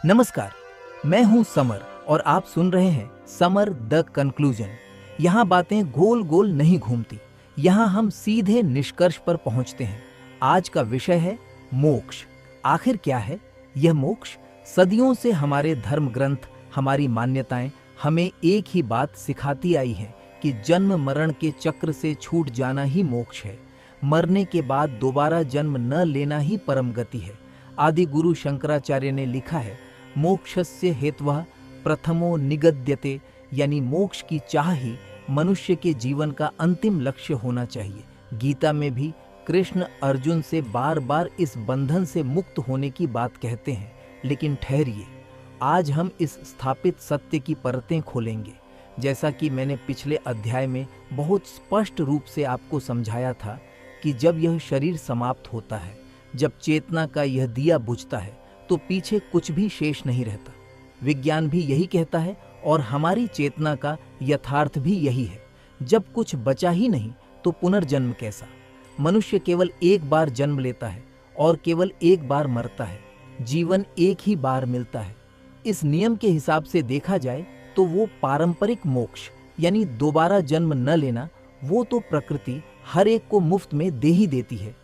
नमस्कार, मैं हूं समर और आप सुन रहे हैं समर द कंक्लूजन। यहाँ बातें गोल गोल नहीं घूमती, यहाँ हम सीधे निष्कर्ष पर पहुँचते हैं। आज का विषय है मोक्ष। आखिर क्या है यह मोक्ष? सदियों से हमारे धर्म ग्रंथ, हमारी मान्यताएं हमें एक ही बात सिखाती आई है कि जन्म मरण के चक्र से छूट जाना ही मोक्ष है। मरने के बाद दोबारा जन्म न लेना ही परम गति है। आदि गुरु शंकराचार्य ने लिखा है, मोक्षस्य हेतवः प्रथमो निगद्यते, यानी मोक्ष की चाह ही मनुष्य के जीवन का अंतिम लक्ष्य होना चाहिए। गीता में भी कृष्ण अर्जुन से बार बार इस बंधन से मुक्त होने की बात कहते हैं। लेकिन ठहरिए, आज हम इस स्थापित सत्य की परतें खोलेंगे। जैसा कि मैंने पिछले अध्याय में बहुत स्पष्ट रूप से आपको समझाया था कि जब यह शरीर समाप्त होता है, जब चेतना का यह दिया बुझता है, तो पीछे कुछ भी शेष नहीं रहता। विज्ञान भी यही कहता है और हमारी चेतना का यथार्थ भी यही है। जब कुछ बचा ही नहीं तो पुनर्जन्म कैसा? मनुष्य केवल एक बार जन्म लेता है और केवल एक बार मरता है। जीवन एक ही बार मिलता है। इस नियम के हिसाब से देखा जाए तो वो पारंपरिक मोक्ष, यानी दोबारा जन्म न लेना, वो तो प्रकृति हर एक को मुफ्त में दे ही देती है।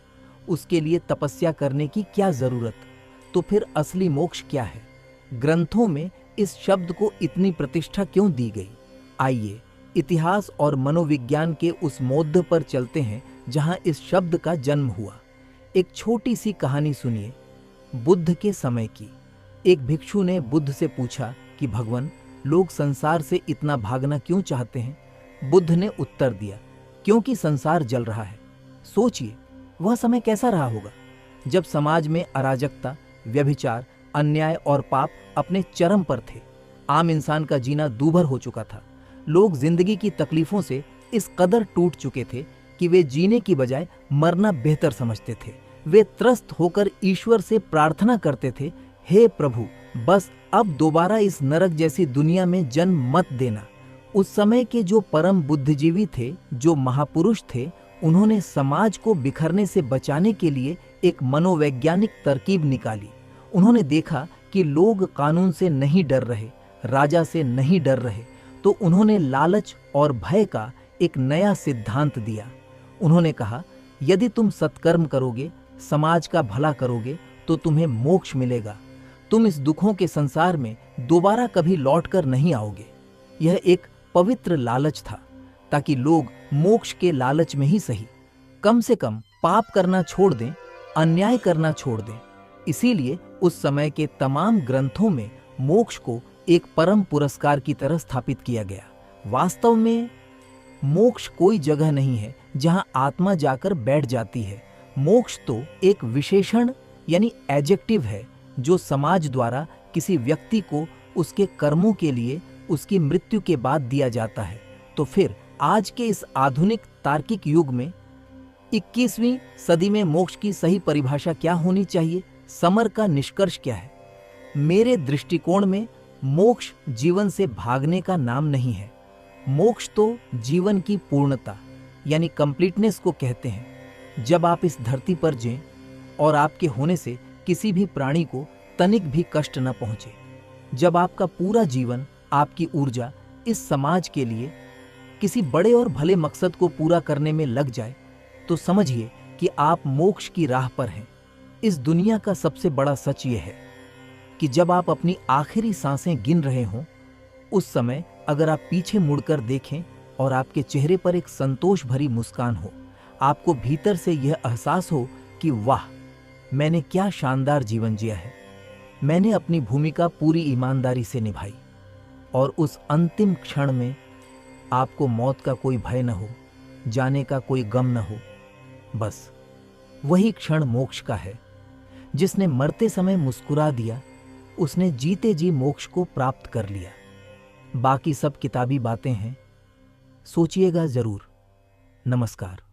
उसके लिए तपस्या करने की क्या जरूरत? तो फिर असली मोक्ष क्या है? ग्रंथों में इस शब्द को इतनी प्रतिष्ठा क्यों दी गई? आइए इतिहास और मनोविज्ञान के उस मोद्ध पर चलते हैं जहां इस शब्द का जन्म हुआ। एक छोटी सी कहानी सुनिए, बुद्ध के समय की। एक भिक्षु ने बुद्ध से पूछा कि भगवान, लोग संसार से इतना भागना क्यों चाहते हैं? बुद्ध ने उत्तर दिया, क्योंकि संसार जल रहा है। सोचिए, वह समय कैसा रहा होगा जब समाज में अराजकता, व्यभिचार, अन्याय और पाप अपने चरम पर थे। आम इंसान का जीना दूभर हो चुका था। लोग जिंदगी की तकलीफों से इस कदर टूट चुके थे कि वे जीने की बजाय मरना बेहतर समझते थे। वे त्रस्त होकर ईश्वर से प्रार्थना करते थे, हे प्रभु, बस अब दोबारा इस नरक जैसी दुनिया में जन्म मत देना। उस समय के जो परम बुद्धिजीवी थे, जो महापुरुष थे, उन्होंने समाज को बिखरने से बचाने के लिए एक मनोवैज्ञानिक तरकीब निकाली। उन्होंने देखा कि लोग कानून से नहीं डर रहे, राजा से नहीं डर रहे, तो उन्होंने लालच और भय का एक नया सिद्धांत दिया। उन्होंने कहा, यदि तुम सत्कर्म करोगे, समाज का भला करोगे, तो तुम्हें मोक्ष मिलेगा। तुम इस दुखों के संसार में दोबारा कभी लौटकर नहीं आओगे। यह एक पवित्र लालच था, ताकि लोग मोक्ष के लालच में ही सही, कम से कम पाप करना छोड़ दें, अन्याय करना छोड़ दें। इसीलिए उस समय के तमाम ग्रंथों में मोक्ष को एक परम पुरस्कार की तरह स्थापित किया गया। वास्तव में मोक्ष कोई जगह नहीं है जहां आत्मा जाकर बैठ जाती है। मोक्ष तो एक विशेषण यानी एडजेक्टिव है जो समाज द्वारा किसी व्यक्ति को उसके कर्मों के लिए उसकी मृत्यु के बाद दिया जाता है। तो फिर आज के इस आधुनिक तार्किक युग में 21वीं सदी में मोक्ष की सही परिभाषा क्या होनी चाहिए? समर का निष्कर्ष क्या है? मेरे दृष्टिकोण में मोक्ष जीवन से भागने का नाम नहीं है। मोक्ष तो जीवन की पूर्णता यानी कंप्लीटनेस को कहते हैं। जब आप इस धरती पर जिएं और आपके होने से किसी भी प्राणी को तनिक भी कष्ट न पहुंचे, जब आपका पूरा जीवन, आपकी ऊर्जा इस समाज के लिए किसी बड़े और भले मकसद को पूरा करने में लग जाए, तो समझिए कि आप मोक्ष की राह पर हैं। इस दुनिया का सबसे बड़ा सच ये है कि जब आप अपनी आखिरी सांसें गिन रहे हों, उस समय अगर आप पीछे मुड़कर देखें और आपके चेहरे पर एक संतोष भरी मुस्कान हो, आपको भीतर से यह एहसास हो कि वाह, मैंने क्या शानदार जीवन जिया है, मैंने अपनी भूमिका पूरी ईमानदारी से निभाई, और उस अंतिम क्षण में आपको मौत का कोई भय न हो, जाने का कोई गम न हो, बस वही क्षण मोक्ष का है। जिसने मरते समय मुस्कुरा दिया, उसने जीते जी मोक्ष को प्राप्त कर लिया। बाकी सब किताबी बातें हैं, सोचिएगा जरूर। नमस्कार।